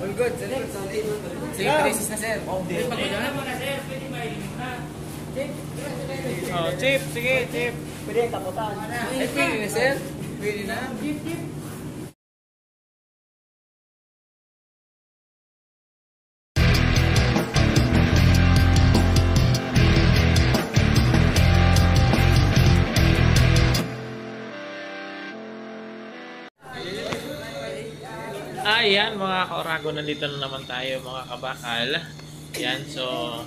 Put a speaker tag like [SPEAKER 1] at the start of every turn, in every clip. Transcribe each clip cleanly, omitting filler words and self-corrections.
[SPEAKER 1] All good, sir. Sige, traces na, sir.
[SPEAKER 2] Oh, chip, sige, chip.
[SPEAKER 1] Pwede yung taputan. Ay, pwede na, sir. Pwede na.
[SPEAKER 2] Yan mga kaorago, nandito na naman tayo mga kabakal. Yan, so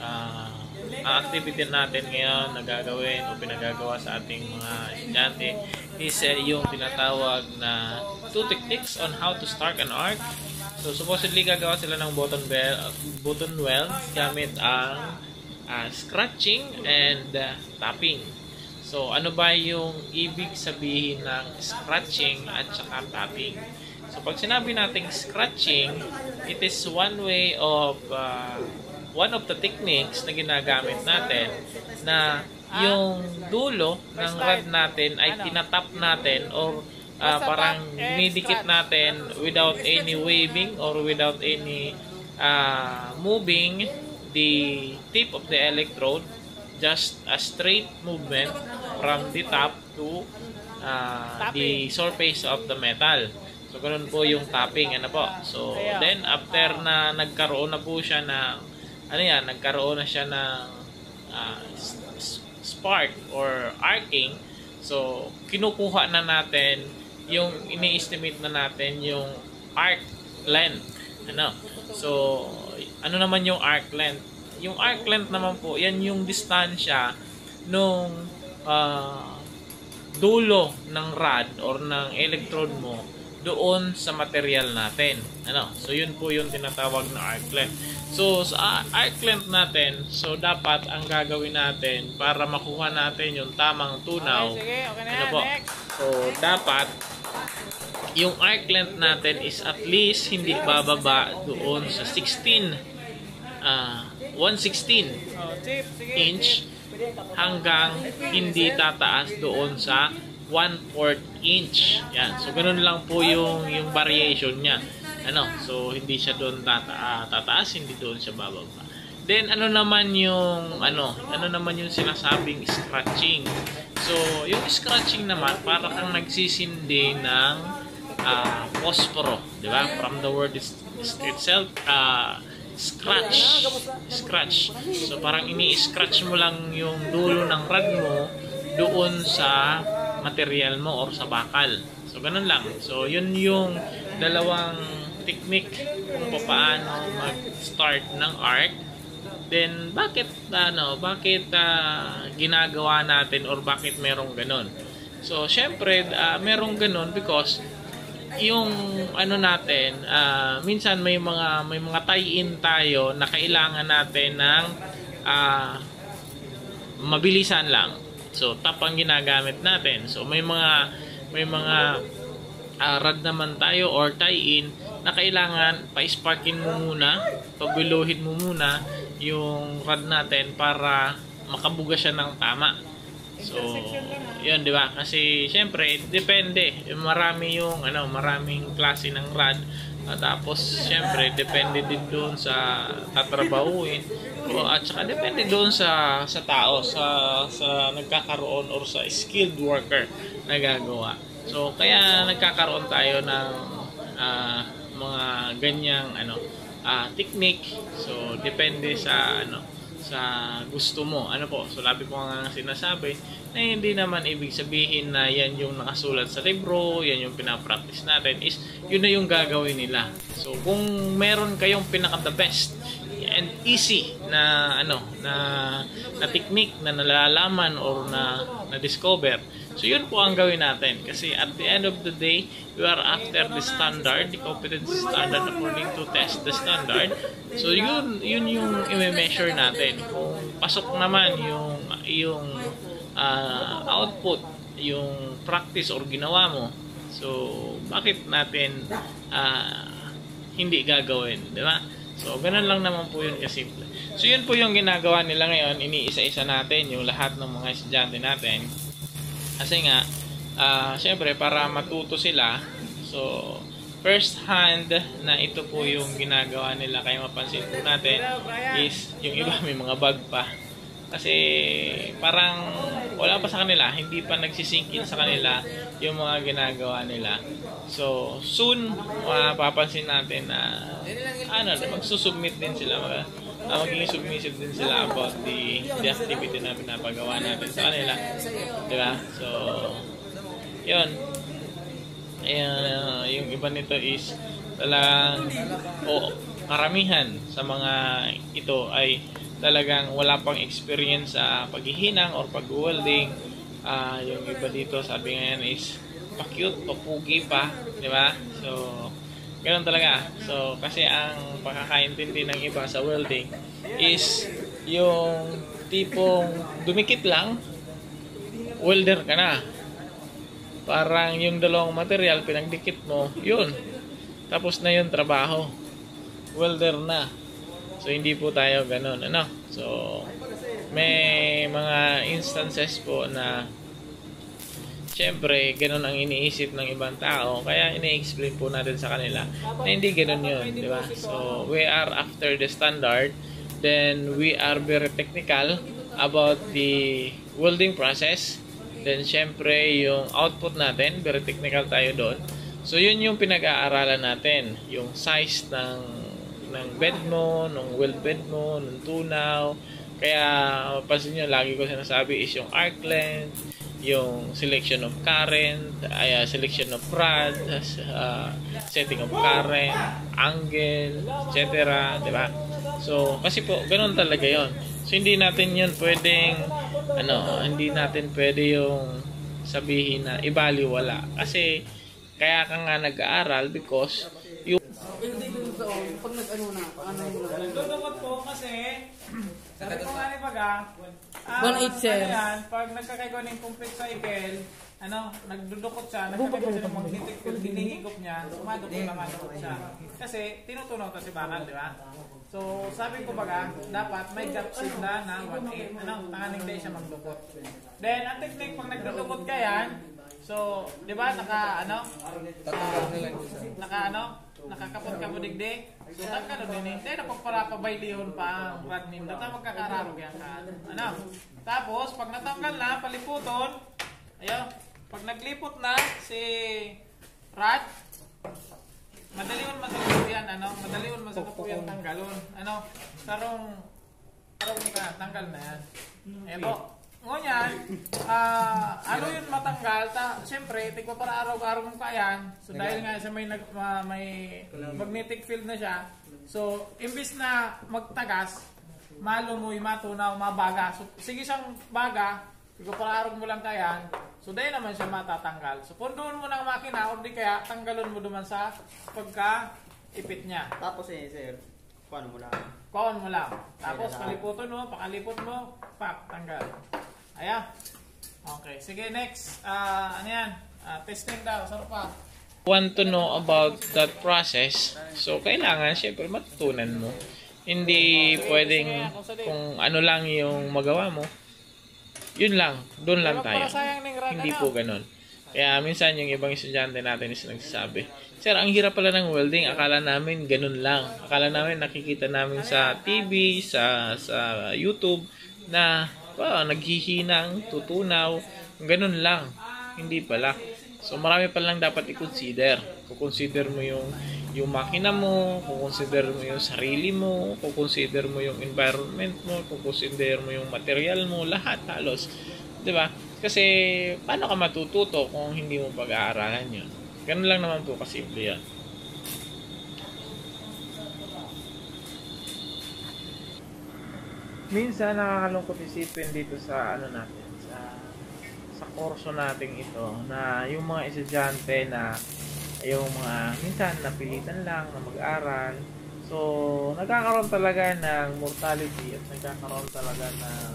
[SPEAKER 2] ang activity natin ngayon na gagawin o pinagagawa sa ating mga estudyante is yung tinatawag na 2 techniques on how to start an arc. So supposedly gagawa sila ng button well gamit ang scratching and tapping. So ano ba yung ibig sabihin ng scratching at saka tapping? So pag sinabi nating scratching, it is one of the techniques na ginagamit natin na yung dulo ng rod natin ay tinatap natin or parang dinidikit natin without any waving or without any moving the tip of the electrode, just a straight movement from the top to the surface of the metal. So, ganun po yung tapping, ano po. So, then, after na nagkaroon na po siya ng, nagkaroon na siya ng spark or arcing. So, kinukuha na natin yung ini-estimate na natin yung arc length. Ano? So, ano naman yung arc length? Yung arc length naman po, yan yung distansya nung dulo ng rod or ng electrode mo doon sa material natin. Ano? So, yun po yung tinatawag na arc length. So, sa arc length natin, so dapat ang gagawin natin para makuha natin yung tamang tunaw. Okay,
[SPEAKER 1] ano po? So, dapat yung arc length natin is at least hindi bababa doon sa 116 inch hanggang hindi tataas doon sa 1/4 inch. Yan. So, ganun lang po yung variation niya. Ano? So, hindi siya doon tataas, hindi doon siya bababa. Then, ano naman yung sinasabing scratching. So, yung scratching naman, para kang nagsisindi ng posporo. Di ba? From the word itself, scratch. So, parang ini-scratch mo lang yung dulo ng rod mo doon sa material mo or sa bakal. So, ganun lang. So, yun yung dalawang technique kung paano mag-start ng arc. Then, bakit ginagawa natin or bakit merong ganun? So, syempre, merong ganun because yung natin, minsan may mga tie-in tayo na kailangan natin ng mabilisan lang. So, tap ang ginagamit natin. So, may mga rod naman tayo or tie-in na kailangan pa-sparkin mo muna, pabiluhin mo muna yung rod natin para makabuga siya ng tama. So, yun, di ba? Kasi, syempre, depende. Maraming klase ng rod. Tapos, syempre, depende din doon sa tatrabahuin. At saka, depende doon sa tao, sa nagkakaroon or sa skilled worker na gagawa. So, kaya nagkakaroon tayo ng mga ganyang technique. So, depende sa gusto mo. So, labi ko nga sinasabi na hindi naman ibig sabihin na yan yung nakasulat sa libro, yan yung pinapractice natin, is yun na yung gagawin nila. So, kung meron kayong pinaka-the best and easy na technique na nalalaman or na discover, so yun po ang gawin natin. Kasi at the end of the day, we are after the standard, the competency standard according to test the standard. So yun yung i-measure natin. Kung pasok naman yung output, yung practice or ginawa mo, so bakit natin hindi gagawin, di ba? So, ganun lang naman po yun kasimple. So, yun po yung ginagawa nila ngayon. Iniisa-isa natin yung lahat ng mga estudyante natin. Kasi nga, syempre, para matuto sila, so, first hand na ito po yung ginagawa nila. Kaya mapansin po natin is yung iba may mga bag pa. Kasi parang wala pa sa kanila, hindi pa nagsisingkin sa kanila yung mga ginagawa nila. So soon mapapansin natin na magsusubmit din sila, magiging submissive din sila about the activity na pinapagawa natin sa kanila, diba? So yun, yung iba nito is talagang karamihan sa mga ito ay talagang wala pang experience sa paghihinang or pag-welding. Yung iba dito sabi ngayon is pa-cute, pa-pugi pa, di ba? So ganoon talaga. So kasi ang pagkakaintindi ng iba sa welding is yung tipong dumikit lang, welder ka na. Parang yung dalawang material pinagdikit mo, yun, tapos na yung trabaho, welder na. So hindi po tayo ganun, ano? So may mga instances po na syempre ganun ang iniisip ng ibang tao, kaya ini-explain po natin sa kanila na hindi ganun yun, di ba? So we are after the standard, then we are very technical about the welding process. Then syempre yung output natin, very technical tayo doon. So yun yung pinag-aaralan natin, yung size ng bed mo, ng weld bed mo, ng tunaw. Kaya mapansin nyo, lagi ko sinasabi is yung arc length, yung selection of current, selection of rod, setting of current, angle, etc. Diba? So kasi po ganun talaga yon. So hindi natin yun pwedeng hindi natin pwede yung sabihin na ibaliwala. Kasi kaya ka nga nag-aaral because yung
[SPEAKER 3] pag nag-ano na, paano yung
[SPEAKER 2] nagdudukot po kasi sabi ko nga ni Baga,
[SPEAKER 3] 1.8 sir.
[SPEAKER 2] Pag nagkakaiko ng complete cycle, nagdudukot siya, nagkakaiko siya ng magnetic field, hinihigop niya, sumadukot siya. Kasi tinutunaw to si Bakal, di ba? So sabi ko Baga, dapat may gap sigla na 1.8. Tanganing day siya magdukot. Then ang technique pag nagdudukot ka yan, so di ba nakakapot ka mo digdi. So tangkalo din tayo na pagparapabaylihon pa ang rod nim. Data magkakararog yan ka. Tapos pag natanggal na, paliputon. Ayun, pag naglipot na si rod, madaliwan masagot yan, madaliwan masagot po yan tanggalon. Sarong ka, tanggal na yan. Eto. Ngunyan, yun matanggal, siyempre, tigpa para araw-araw mong kayan. So dahil nga sa may magnetic field na siya, so imbis na magtagas, malumoy, matunaw, mabaga. So sige siyang baga, tigpa para araw mo lang kayan, so dahil naman siya matatanggal. So pundoon mo ng makina, o di kaya tanggalon mo duman sa pagka-ipit niya.
[SPEAKER 3] Tapos sir, kuhaan mo lang.
[SPEAKER 2] Kuhaan mo lang. Tapos paliputon mo, pakalipot mo, tanggal. Ayan. Okay. Sige, next. Testing daw. Saan pa?
[SPEAKER 1] Want to know about that process, so kailangan syempre matutunan mo. Hindi pwedeng kung ano lang yung magawa mo, yun lang, doon lang tayo. Hindi po ganun. Kaya minsan yung ibang estudyante natin is nagsasabi, sir, ang hirap pala ng welding, akala namin ganun lang. Akala namin nakikita namin sa TV, sa YouTube na naghihinang, tutunaw, ganun lang. Hindi pala. So marami pa lang dapat i-consider. Kukonsider mo yung makina mo, kukonsider mo yung sarili mo, kukonsider mo yung environment mo, kukonsider mo yung material mo, lahat halos. 'Di ba? Kasi paano ka matututo kung hindi mo pag-aaralan 'yon? Ganun lang naman po kasimple 'yan. Minsan nakakalungkot isipin dito sa natin, sa kurso nating ito, na yung mga estudyante na yung mga minsan napilitan lang na mag-aral, so nagkakaroon talaga ng mortality at nagkakaroon talaga ng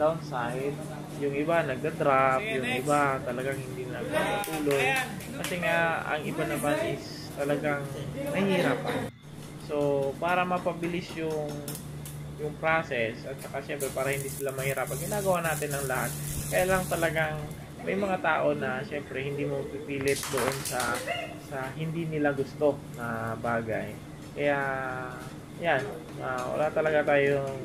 [SPEAKER 1] downside. Yung iba nagda-drop, yung iba talagang hindi nagpapatuloy kasi nga ang iba naman is talagang nahihirapan. So para mapabilis yung process at saka syempre para hindi sila mahirapan, ginagawa natin ng lahat. Kaya lang talagang may mga tao na syempre hindi mo pipilit doon sa
[SPEAKER 2] sa hindi nila gusto na bagay. Kaya yan, wala talaga tayong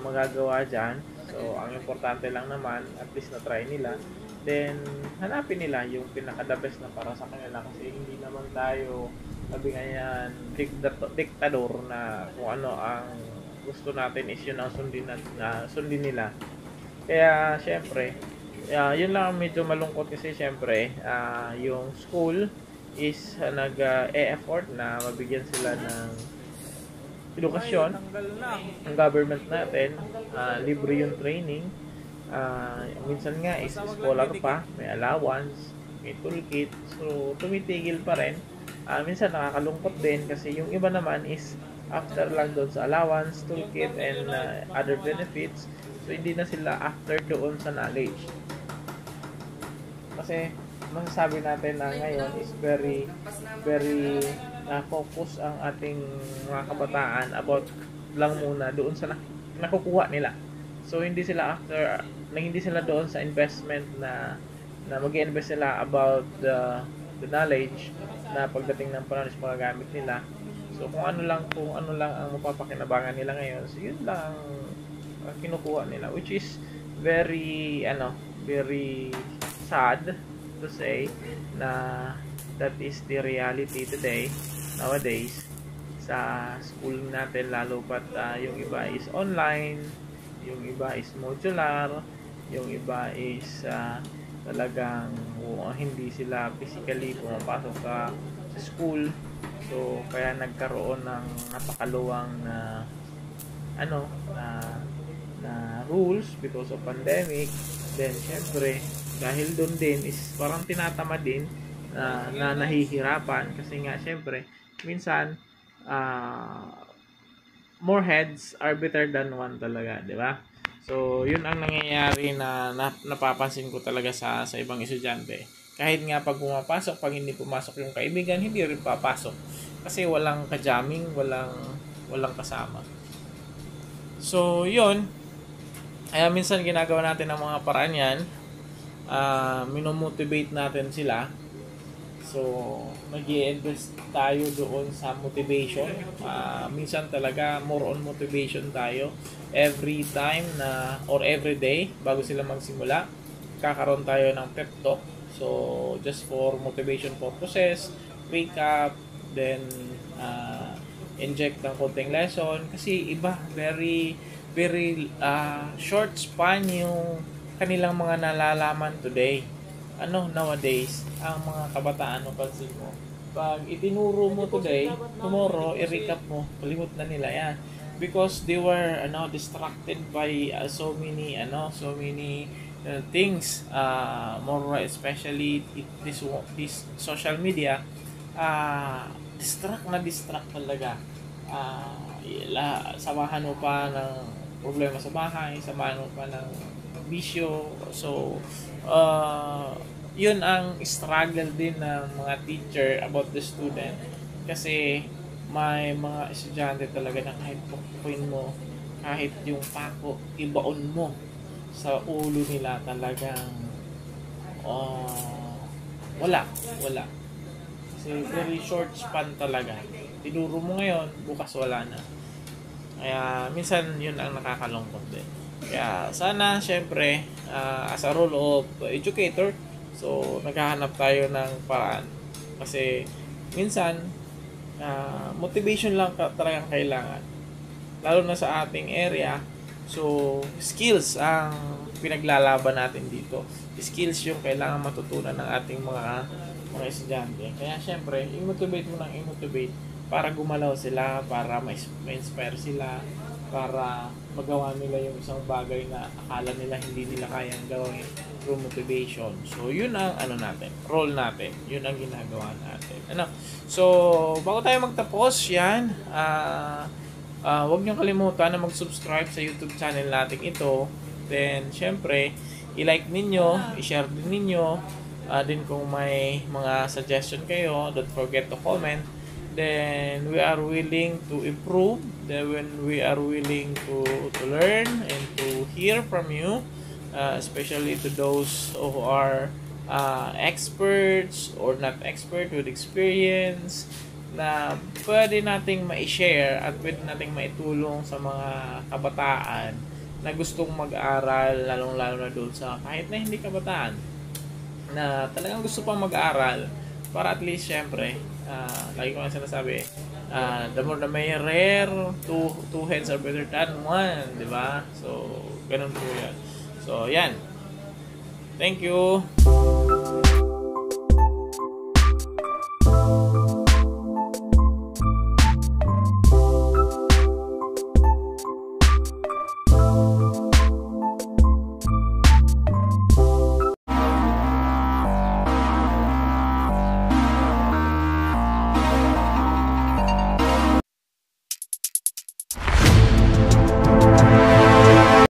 [SPEAKER 2] magagawa dyan. So ang importante lang naman, at least na try nila, then hanapin nila yung pinaka-the best na para sa kanila, kasi hindi naman tayo sabi nga yan diktador na kung ano ang gusto natin is yun ang sundin nila. Kaya syempre yun lang ang medyo malungkot, kasi syempre yung school is nag-e-effort na mabigyan sila ng edukasyon. Ang government natin libre yung training, minsan nga is scholar pa, may allowance, may toolkit, so tumitigil pa rin. Minsan nakakalungkot din kasi yung iba naman is after lang doon sa allowance, toolkit, and other benefits, so hindi na sila after doon sa knowledge. Kasi masasabi natin na ngayon is very focus ang ating mga kabataan about lang muna doon sa nakukuha nila. So hindi sila hindi sila doon sa investment na mag-i-invest sila about the knowledge na pagdating ng panahon is magagamit nila. So kung ano lang ang mapapakinabangan nila ngayon, so yun lang ang kinukuha nila, which is very sad to say na that is the reality today, nowadays, sa school natin, lalo pat yung iba is online, yung iba is modular, yung iba is talagang hindi sila physically pumapasok sa school. So kaya nagkaroon ng napakaluwang na rules because of pandemic. Then syempre dahil doon din is parang tinatama din na nahihirapan, kasi nga syempre minsan more heads are better than one talaga, di ba? So yun ang nangyayari na napapansin ko talaga sa ibang estudyante. Kahit nga pag pumapasok, pag hindi pumasok yung kaibigan, hindi rin papasok kasi walang ka-jamming, walang kasama. So yun, kaya minsan ginagawa natin ang mga paraan yan, minomotivate natin sila. So mag-i-invest tayo doon sa motivation. Minsan talaga more on motivation tayo every time or every day bago sila magsimula. Kakaroon tayo ng pep talk. So just for motivation purposes, wake up, then inject ng konting lesson, kasi iba very short span yung kanilang mga nalalaman today. Nowadays, ang mga kabataan, pansin mo, pag itinuro mo today, tomorrow, i-recap mo, kalimut na nila yan. Because they were distracted by so many things, more especially this social media. Distract talaga. Samahan mo pa ng problema sa bahay, samahan mo pa ng bisyo. So yun ang struggle din ng mga teacher about the student, kasi may mga estudyante talaga na kahit pukuin mo, kahit yung pako ibaon mo sa ulo nila, talagang wala kasi very short span talaga. Tinuro mo ngayon, bukas wala na. Kaya minsan yun ang nakakalungkot din. Kaya sana syempre as a role of educator, so naghahanap tayo ng paraan, kasi minsan motivation lang talagang kailangan, lalo na sa ating area. So skills ang pinaglalaban natin dito. Skills yung kailangan matutunan ng ating mga estudyante. Kaya syempre i-motivate mo ng i-motivate para gumalaw sila, para ma-inspire sila, para magawa nila yung isang bagay na akala nila hindi nila kayang gawin through motivation. So yun ang role natin, yun ang ginagawa natin. So bago tayo magtapos yan, huwag niyong kalimutan na mag-subscribe sa YouTube channel natin ito. Then syempre i-like ninyo, i-share din ninyo, din kung may mga suggestion kayo, don't forget to comment. Then we are willing to improve, then we are willing to learn and to hear from you, especially to those who are experts or not expert with experience na pwede nating ma-share at pwede nating maitulong sa mga kabataan na gustong mag-aral, lalong-lalo na doon sa kahit na hindi kabataan na talagang gusto pang mag-aral para at least syempre lagi ko lang sinasabi the more the merrier, two heads are better than one, di ba? So ganun po yan. So yan, thank you.